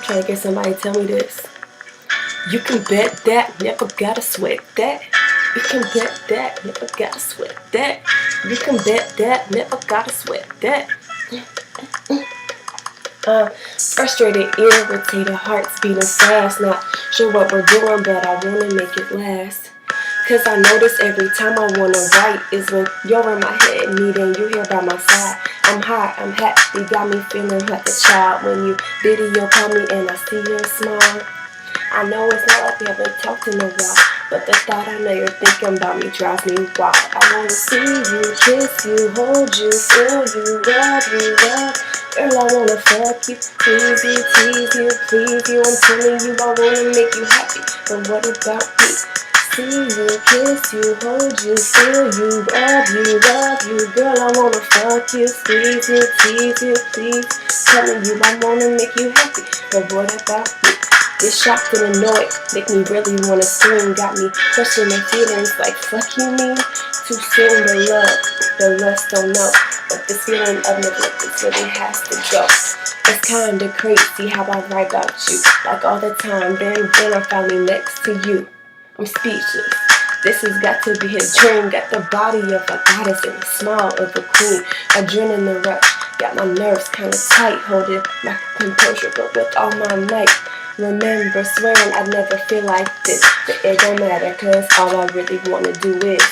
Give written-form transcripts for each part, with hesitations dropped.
Trying to get somebody to tell me this. You can bet that, never gotta sweat that. You can bet that, never gotta sweat that. You can bet that, never gotta sweat that. Frustrated, irritated, hearts beating fast. Not sure what we're doing, but I wanna make it last. Cause I notice every time I wanna write is when you're in my head, needing you here by my side. I'm high, I'm happy, got me feeling like a child when you video call me and I see your smile. I know it's not like we haven't talked in a while, but the thought I know you're thinking about me drives me wild. I wanna see you, kiss you, hold you, feel you, love you, love. Girl, I wanna fuck you, please you, tease you, please you. I'm telling you, I wanna make you happy, but what about me? See you, kiss you, hold you, feel you, love you. Girl, I wanna fuck you, squeeze you, tease you, please. Telling you, I wanna make you happy, but what about me? This shocked and annoyed, make me really wanna scream. Got me questioning my feelings like fuck you mean? Too soon to love, the lust don't know. But this feeling of neglect, this really has to go. It's kinda crazy how I write about you, like all the time. Then I'm finally next to you. I'm speechless. This has got to be his dream. Got the body of a goddess and the smile of a queen. Adrenaline rush, got my nerves kinda tight. Holding my composure, but with all my might. Remember swearing I'd never feel like this, but it don't matter, cause all I really wanna do is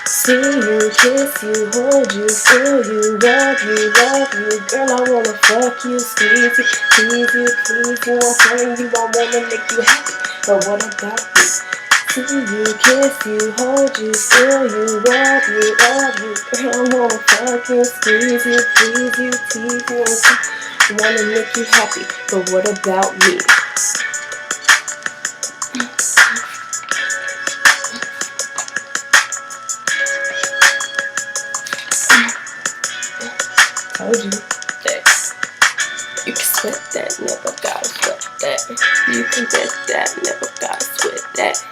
see you, kiss you, hold you, feel you, love you, love you. Girl, I wanna fuck you, squeeze you, tease you, please you. I'm telling you, I wanna make you happy, but what about you? See you, kiss you, hold you, feel you, love you, love you. Girl, I wanna fuck you, squeeze you, please you, tease you. I wanna make you happy, but what about me? Told you that you can sweat that, never gotta sweat that. You can bet that, never gotta sweat that.